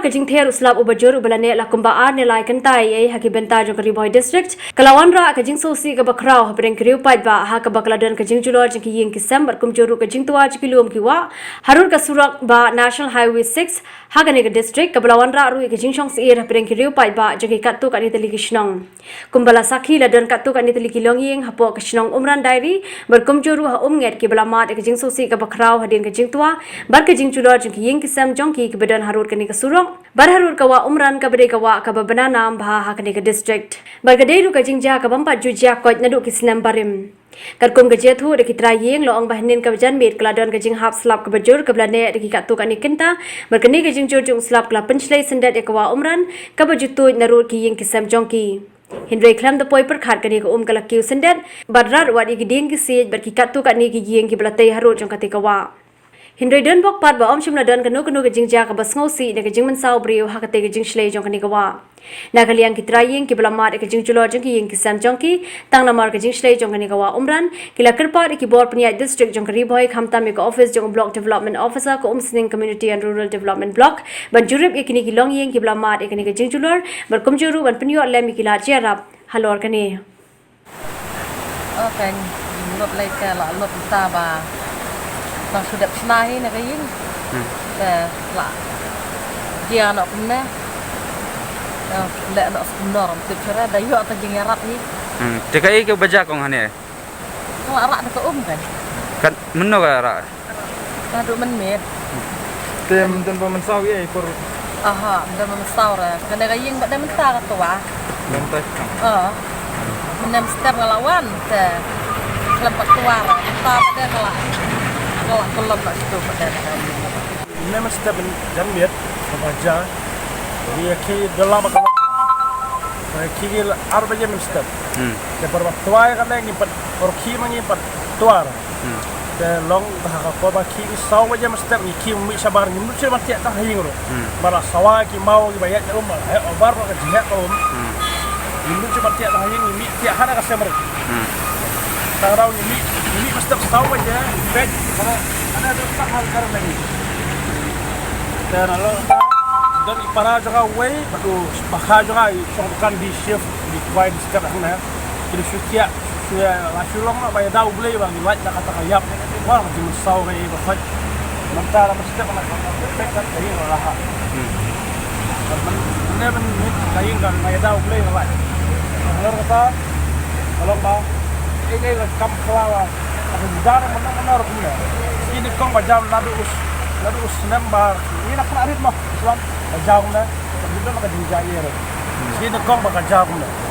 Julor ke Jingther uslap ubajur ubalane la kumbaan nilai kentai ai haki Bynta jong ke Bhoi district kelawan ra ke Jingsosi ke bakrau habreng kriu pai ba ha ke bakladan ke Julor jeng ki yeng kisam berkum juru ke Jingtua jikilum kiwa harur ke surak ba National Highway 6 ha ke ne district ke belawan ra ru ke Jingsong sir habreng kriu pai ba jeng ki katu kan itali kisnong kumbala sakhi ladan katu kan itali kilong yeng hapo ke kisnong Umran diary berkum juru ha nget ki belamat ke Jingsosi ke bakrau hadin ke Jingtua bar ke Julor jeng ki yeng kisam jong ki bedan harur ke surong barharur kawa Umran kabade kawa kababana nam bha hakne ke district bargadei ru ka jingja ka bampa jujia ko nadu kisnam barim karkum ke jethu de kitra yeng lo ang bahnin ka jan mit kladon ke jing hap slap ka bajur ka blane de ki katu ka nikinta barkani ke jingjur jung slap kla penchlei sendat e kawa Umran ka bajutu narur ki yeng kisam jongki Hindray klam the poi per khat kani ko kala kiu sendat badrar wadi ki ding ki sej barki katu ka ni ki yeng ki blatei harur jong ka te kawa Hindray dan bok pat ba om shimla dan kanu ke jingja ka basngau si ne ke jingman saw brio ha ka te ke jing shlei jong kani kawa na kaliang ki traying ki blamat ke jing Julor jong ki yeng ki sam jong ki tang namar ke jing shlei jong kani kawa Umran ki la kirpa ki bor pniya district jong kari Bhoi khamta me ko office jong block development officer ko sning community and rural development block ban jurib ekini ki long yeng ki blamat ekini ke jing Julor bar kum juru ban pniyo lem ki la cherap halor kani okay lot lai ka la lot ta ba Nang sudah senai nak kain, lah dia nak kena, lek nak sebenar, tu cara dayu atau jengnya rat ni. Cekai ke baca kong hane? Kalau rat nak kan? Kan mana ke rat? Kaduk menmet. Tem pemensau ye kur. Aha, tem pemensau lah. Kena kain bak dem mentah kata wah. Mentah. Menem setiap ngelawan, kelempak tua lah. Tak ada kalah. Kalau tak itu pada Memang setiap jambiat baca dia ki dalam apa ki arba jam setiap dia berwaktu ya kan yang impat orki mengimpat tuar dia long dah apa ba ki saw jam setiap ki mi sabar ni mesti mati tak hing ro malah sawa ki mau ki bayat rumah ayo obar ka jihad ko ni mesti mati tak hing mi ti hana ka semer tarau ni mesti saw aja bed ada tak hal karena ni dan lalu dan para juga way batu bakha juga songkan di shift di wide sekarang na jadi sukia suya lasulong na bayar daw boleh bang di wide kata kayap wah macam saw kay bakha mentara mesti nak perfect kayu lah men kayu kan bayar daw boleh wide lalu kata kalau bah ini lekam kelawa ada darah menang punya ini kong bajam ladu us nembar ini nak arit mah Islam bajam na begitu maka dijaya ini kong bajam na